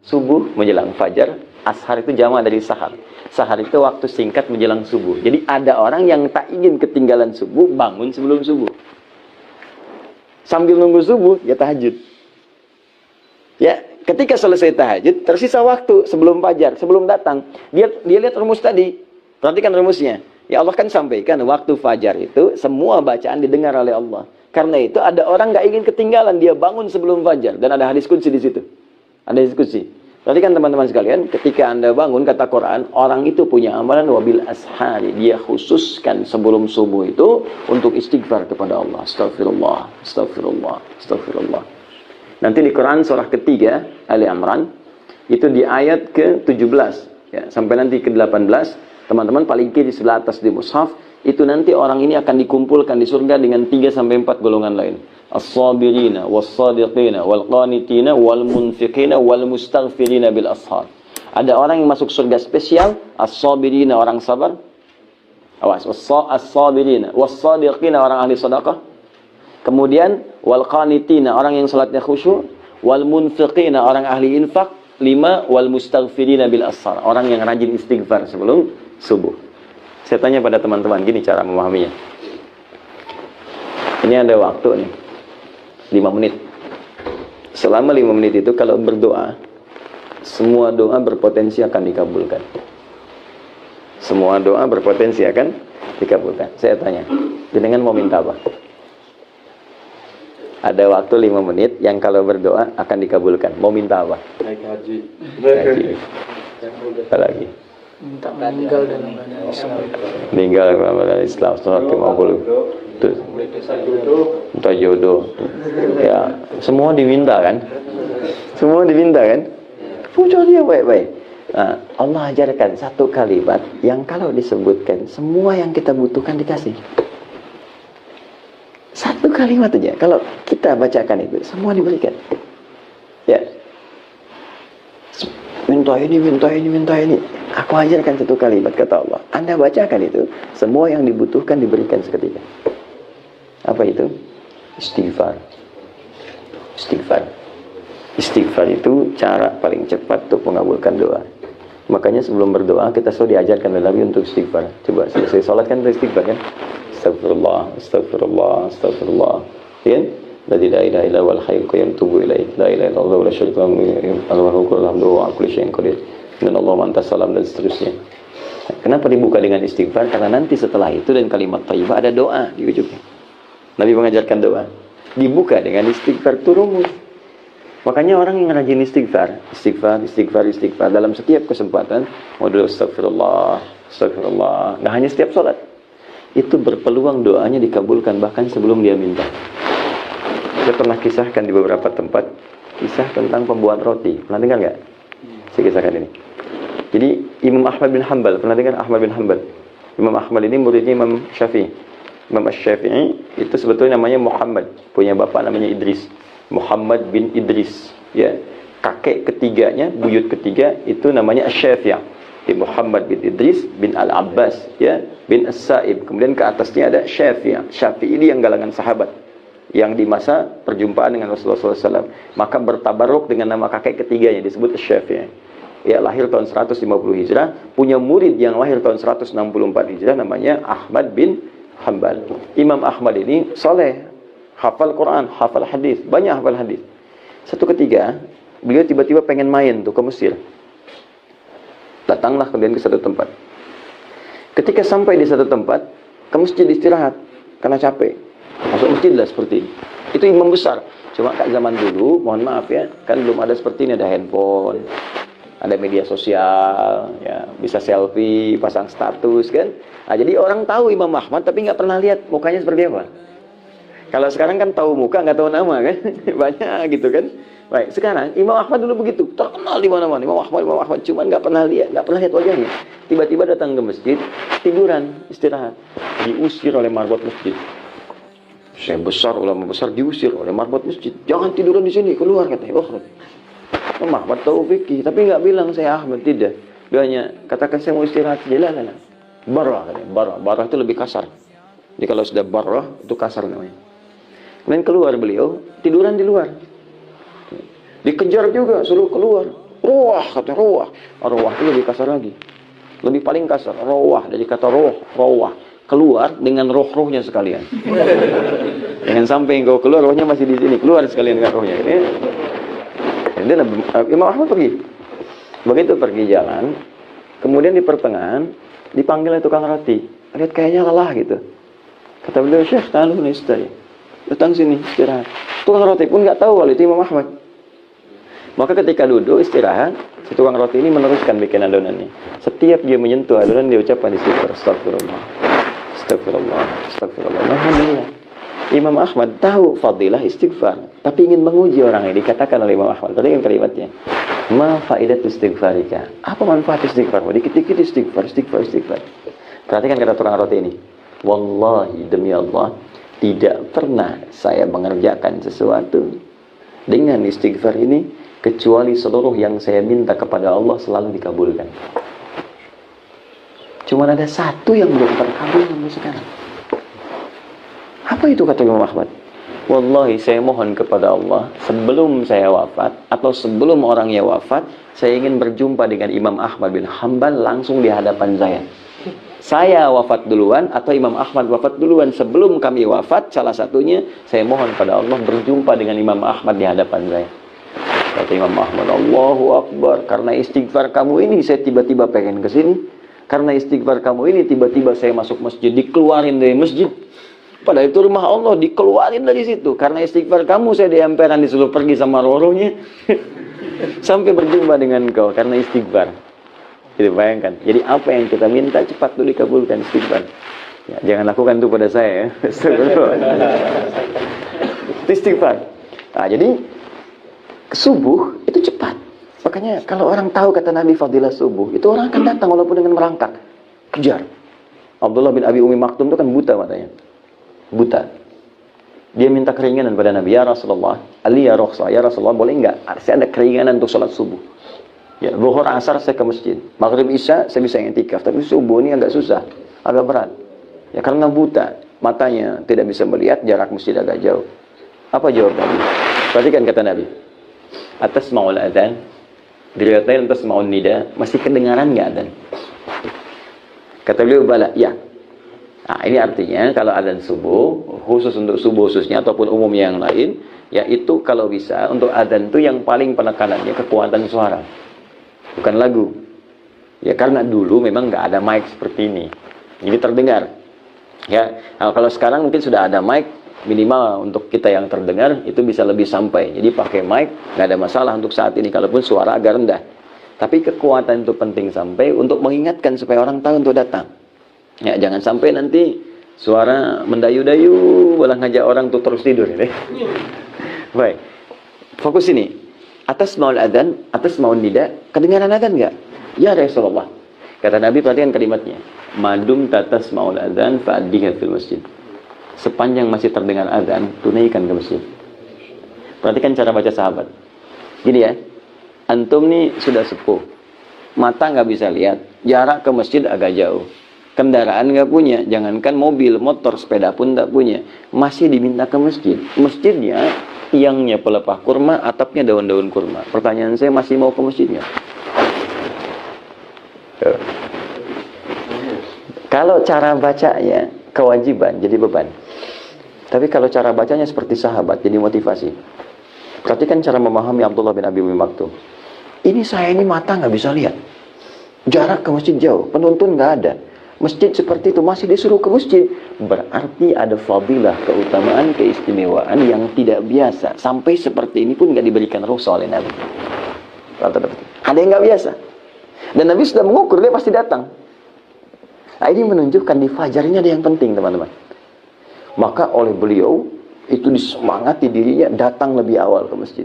Subuh menjelang fajar, ashar itu jamak dari sahar. Sahar itu waktu singkat menjelang subuh. Jadi ada orang yang tak ingin ketinggalan subuh, bangun sebelum subuh. Sambil nunggu subuh, ya tahajud. Ya, ketika selesai tahajud, tersisa waktu sebelum fajar, sebelum datang. Dia lihat rumus tadi. Perhatikan rumusnya. Ya Allah kan sampaikan, waktu fajar itu semua bacaan didengar oleh Allah. Karena itu ada orang nggak ingin ketinggalan, dia bangun sebelum fajar. Dan ada hadis qudsi di situ. Ada diskusi. Perhatikan teman-teman sekalian, ketika Anda bangun, kata Quran, orang itu punya amalan wabil ashari. Dia khususkan sebelum subuh itu untuk istighfar kepada Allah. Astagfirullah, astagfirullah, astagfirullah. Nanti di Quran surah ketiga, Ali Imran, itu di ayat ke-17. Ya, sampai nanti ke-18, teman-teman paling kiri sebelah atas di mushaf, itu nanti orang ini akan dikumpulkan di surga dengan 3-4 golongan lain. As-sabirina, was-sadiqina, wal-qanitina, wal-munfiqina, wal-mustaghfirina bil ashar. Ada orang yang masuk surga spesial, as-sabirina orang sabar. Awas, as-sabirina, was-sadiqina orang ahli sedekah. Kemudian wal-qanitina orang yang salatnya khusyuk, wal-munfiqina orang ahli infak. 5, wal-mustaghfirina bil ashar, orang yang rajin istighfar sebelum subuh. Saya tanya pada teman-teman gini cara memahaminya. Ini ada waktu nih. 5 menit. Selama 5 menit itu kalau berdoa, semua doa berpotensi akan dikabulkan. Semua doa berpotensi akan dikabulkan. Saya tanya, jenengan mau minta apa? Ada waktu 5 menit yang kalau berdoa akan dikabulkan. Mau minta apa? Naik haji. Haji. Apa lagi? Minta meninggal dalam keadaan Islam. Meninggal dalam keadaan Islam. 150. Minta jodoh. Ya, semua diminta kan? Semua diminta kan? Pujuk dia baik-baik. Nah, Allah ajarkan satu kalimat yang kalau disebutkan semua yang kita butuhkan dikasih. Satu kalimat aja. Kalau kita bacakan itu semua diberikan. Ya. Minta ini, minta ini, minta ini. Aku ajarkan satu kalimat kata Allah. Anda bacakan itu, semua yang dibutuhkan diberikan seketika. Apa itu? Istighfar. Istighfar. Istighfar itu cara paling cepat untuk mengabulkan doa. Makanya sebelum berdoa kita selalu diajarkan Nabi untuk istighfar. Coba selesai sholat kan istighfar kan? Astagfirullah, astagfirullah, astagfirullah. Ya? La ilaha illa huwal hayyul qayyum tubu ilaih. La ilaha illallah wa la syarika lahu lahul hamdu wa ala kulli syai'in qadir. Innallaha anta salam dan seterusnya. Kenapa dibuka dengan istighfar? Karena nanti setelah itu dan kalimat thayyibah ada doa di ujungnya. Nabi mengajarkan doa. Dibuka dengan istighfar itu rumus. Makanya orang yang rajin istighfar, istighfar dalam setiap kesempatan, modul astagfirullah, astagfirullah. Nggak hanya setiap sholat. Itu berpeluang doanya dikabulkan bahkan sebelum dia minta. Saya pernah kisahkan di beberapa tempat kisah tentang pembuat roti. Pernah dengar nggak? Saya kisahkan ini. Jadi Imam Ahmad bin Hanbal, pernah dengar Ahmad bin Hanbal? Imam Ahmad ini muridnya Imam Syafi'i. Imam Syafi'i itu sebetulnya namanya Muhammad, punya bapak namanya Idris. Muhammad bin Idris, ya. Kakek ketiganya, buyut ketiga itu namanya Asy-Syafi'i. Muhammad bin Idris bin Al-Abbas, ya, bin As-Sa'ib. Kemudian ke atasnya ada Syafi'i. Syafi'i ini yang galangan sahabat yang di masa perjumpaan dengan Rasulullah SAW. Maka bertabaruk dengan nama kakek ketiganya disebut Syafi'i. Ya, lahir tahun 150 Hijrah, punya murid yang lahir tahun 164 Hijrah namanya Ahmad bin Hanbal. Imam Ahmad ini soleh, hafal Quran, hafal hadis, banyak hafal hadis. Satu ketika beliau tiba-tiba pengen main tuh ke Mesir. Datanglah kemudian ke satu tempat. Ketika sampai di satu tempat, ke masjid istirahat karena capek. Masuk masjid lah seperti ini. Itu imam besar. Cuma kak zaman dulu, mohon maaf ya, kan belum ada seperti ini, ada handphone, ada media sosial, ya, bisa selfie, pasang status kan. Nah, jadi orang tahu Imam Ahmad tapi nggak pernah lihat mukanya seperti apa. Kalau sekarang kan tahu muka nggak tahu nama kan, banyak gitu kan. Baik, sekarang Imam Ahmad dulu begitu, terkenal di mana-mana. Imam Ahmad, cuman nggak pernah lihat wajahnya. Tiba-tiba datang ke masjid, tiduran, istirahat, diusir oleh marbot masjid. Saya besar, ulama besar diusir oleh marbot masjid. Jangan tiduran di sini, keluar katanya. Imam Ahmad tahu fikih, tapi nggak bilang saya Ahmad, tidak. Dia hanya katakan saya mau istirahat saja lah. Barah katanya, barah itu lebih kasar. Jadi kalau sudah barah itu kasar namanya. Kemudian keluar beliau, tiduran di luar. Dikejar juga, suruh keluar. ruah, kata ruah. Ruah itu lebih kasar lagi. Lebih paling kasar, ruah dari kata roh, ruah. Keluar dengan roh-rohnya sekalian. Jangan sampai engkau keluar, rohnya masih di sini. Keluar sekalian dengan rohnya. Ini Imam Ahmad pergi. Begitu pergi jalan, kemudian di pertengahan dipanggil tukang roti. Lihat kayaknya lelah gitu. Kata beliau, Syekh, ta'alu nistari. Datang sini, istirahat. Tukang roti pun nggak tahu kalau itu Imam Ahmad. Maka ketika duduk istirahat, si tukang roti ini meneruskan bikin adonannya. Setiap dia menyentuh adonan, dia ucapkan istighfar. Astagfirullah. Astagfirullah. Astagfirullah. Alhamdulillah. Imam Ahmad tahu fadilah istighfar, tapi ingin menguji orang ini. Dikatakan oleh Imam Ahmad, tadi yang kalimatnya, ma faidat istighfarika. Apa manfaat istighfar? Dikit-dikit istighfar, istighfar, istighfar. Perhatikan kata tukang roti ini. Wallahi, demi Allah, tidak pernah saya mengerjakan sesuatu dengan istighfar ini kecuali seluruh yang saya minta kepada Allah selalu dikabulkan. Cuma ada satu yang belum terkabul sampai sekarang. Apa itu kata Imam Ahmad? Wallahi, saya mohon kepada Allah sebelum saya wafat atau sebelum orangnya wafat, saya ingin berjumpa dengan Imam Ahmad bin Hanbal langsung di hadapan saya. Saya wafat duluan atau Imam Ahmad wafat duluan. Sebelum kami wafat, salah satunya saya mohon pada Allah berjumpa dengan Imam Ahmad di hadapan saya. Kata Imam Ahmad, Allahu Akbar, karena istighfar kamu ini saya tiba-tiba pengen ke sini. Karena istighfar kamu ini tiba-tiba saya masuk masjid, dikeluarin dari masjid. Padahal itu rumah Allah, dikeluarin dari situ. Karena istighfar kamu saya di emperan disuruh pergi sama roh-rohnya. Sampai berjumpa dengan kau karena istighfar. Jadi bayangkan. Jadi apa yang kita minta cepat dulu dikabulkan, istighfar. Ya, jangan lakukan itu pada saya ya. Istighfar. Nah, jadi subuh itu cepat. Makanya kalau orang tahu kata Nabi fadilah subuh, itu orang akan datang walaupun dengan merangkak. Kejar. Abdullah bin Abi Umi Maktum itu kan buta matanya. Buta. Dia minta keringanan pada Nabi, ya Rasulullah, Ali ya Rasulullah, ya Rasulullah, boleh enggak? Saya ada keringanan untuk sholat subuh. Ya, zuhur asar saya ke masjid. Maghrib isya saya bisa i'tikaf, tapi subuh ini agak susah, agak berat. Ya karena buta, matanya tidak bisa melihat, jarak masjid agak jauh. Apa jawab Nabi? Perhatikan kata Nabi. Atas ma'ul adzan, diriwayat lain atas ma'ul nida, masih kedengaran enggak adzan? Kata beliau, bala, ya. Nah, ini artinya kalau adzan subuh, khusus untuk subuh khususnya ataupun umum yang lain, yaitu kalau bisa untuk adzan itu yang paling penekanannya kekuatan suara, bukan lagu. Ya karena dulu memang nggak ada mic seperti ini, jadi terdengar. Ya, nah, kalau sekarang mungkin sudah ada mic, minimal untuk kita yang terdengar itu bisa lebih sampai. Jadi pakai mic nggak ada masalah untuk saat ini, kalaupun suara agak rendah. Tapi kekuatan itu penting sampai untuk mengingatkan supaya orang tahu untuk datang. Ya, jangan sampai nanti suara mendayu-dayu malah ngajak orang tuh terus tidur ini. Baik. Fokus ini. Atas maul adzan, atas maul nida, kedengaran adzan enggak? Ya Rasulullah. Kata Nabi, perhatikan kalimatnya. Madum tatas maul adzan fa'addiha fil masjid. Sepanjang masih terdengar adzan, tunaikan ke masjid. Perhatikan cara baca sahabat. Gini ya. Antum nih sudah sepuh. Mata nggak bisa lihat, jarak ke masjid agak jauh. Kendaraan nggak punya, jangankan mobil, motor, sepeda pun tak punya, masih diminta ke masjid. Masjidnya tiangnya pelepah kurma, atapnya daun-daun kurma. Pertanyaan saya, masih mau ke masjidnya? Kalau cara bacanya kewajiban, jadi beban. Tapi kalau cara bacanya seperti sahabat, jadi motivasi. Perhatikan cara memahami Abdullah bin Abi Maktum. Ini saya ini mata nggak bisa lihat, jarak ke masjid jauh, penuntun nggak ada. Masjid seperti itu masih disuruh ke masjid. Berarti ada fadilah, keutamaan, keistimewaan yang tidak biasa. Sampai seperti ini pun nggak diberikan rukhsah oleh Nabi. Ada yang nggak biasa. Dan Nabi sudah mengukur, dia pasti datang. Nah, ini menunjukkan di fajar ini ada yang penting, teman-teman. Maka oleh beliau, itu disemangati dirinya datang lebih awal ke masjid.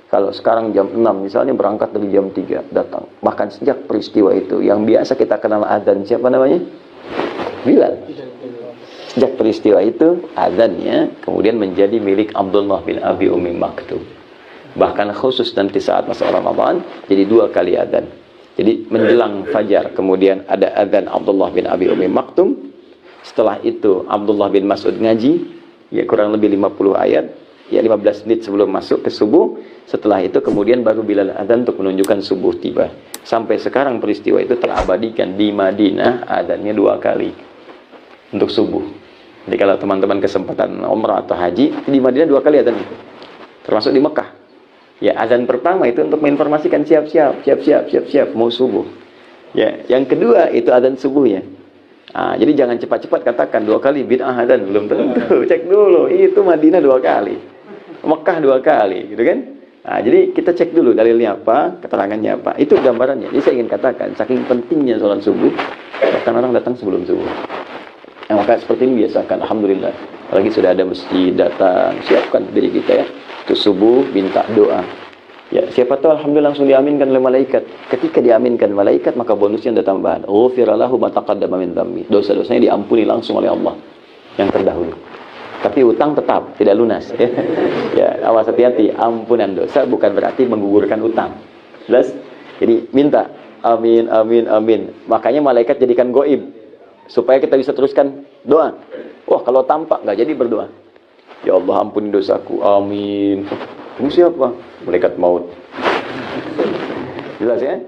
Kalau sekarang jam 6 misalnya, berangkat dari jam 3 datang. Bahkan sejak peristiwa itu, yang biasa kita kenal adzan, siapa namanya? Bilal. Sejak peristiwa itu, adzannya kemudian menjadi milik Abdullah bin Abi Umi Maktum. Bahkan khusus nanti saat masa Ramadan, jadi 2 kali adzan. Jadi menjelang fajar, kemudian ada adzan Abdullah bin Abi Umi Maktum. Setelah itu Abdullah bin Mas'ud ngaji, ya kurang lebih 50 ayat. ya 15 menit sebelum masuk ke subuh. Setelah itu kemudian baru Bilal adzan untuk menunjukkan subuh tiba. Sampai sekarang peristiwa itu terabadikan di Madinah, adzannya 2 kali untuk subuh. Jadi kalau teman-teman kesempatan umrah atau haji, di Madinah 2 kali adzan itu. Termasuk di Mekah. Ya, adzan pertama itu untuk menginformasikan siap-siap mau subuh. Ya, yang kedua itu adzan subuh ya. Jadi jangan cepat-cepat katakan 2 kali bid'ah adzan, belum tentu. Cek dulu, itu Madinah 2 kali. Mekah 2 kali, gitu kan? Jadi kita cek dulu dalilnya apa, keterangannya apa. Itu gambarannya. Jadi saya ingin katakan saking pentingnya sholat subuh, bahkan orang datang sebelum subuh. Maka seperti ini biasakan, alhamdulillah. Apalagi sudah ada masjid datang, siapkan diri kita ya. Itu subuh minta doa. Ya, siapa tahu alhamdulillah langsung diaminkan oleh malaikat. Ketika diaminkan malaikat, maka bonusnya ada tambahan. Ghufira lahu ma taqaddama min dzambi. Dosa-dosanya diampuni langsung oleh Allah yang terdahulu. Tapi utang tetap tidak lunas ya. Ya, awas hati-hati, ampunan dosa bukan berarti menggugurkan utang. Jelas? Jadi minta amin amin amin. Makanya malaikat jadikan goib supaya kita bisa teruskan doa. Wah, kalau tampak nggak jadi berdoa. Ya Allah ampuni dosaku. Amin. Ini siapa? Malaikat maut. Jelas ya?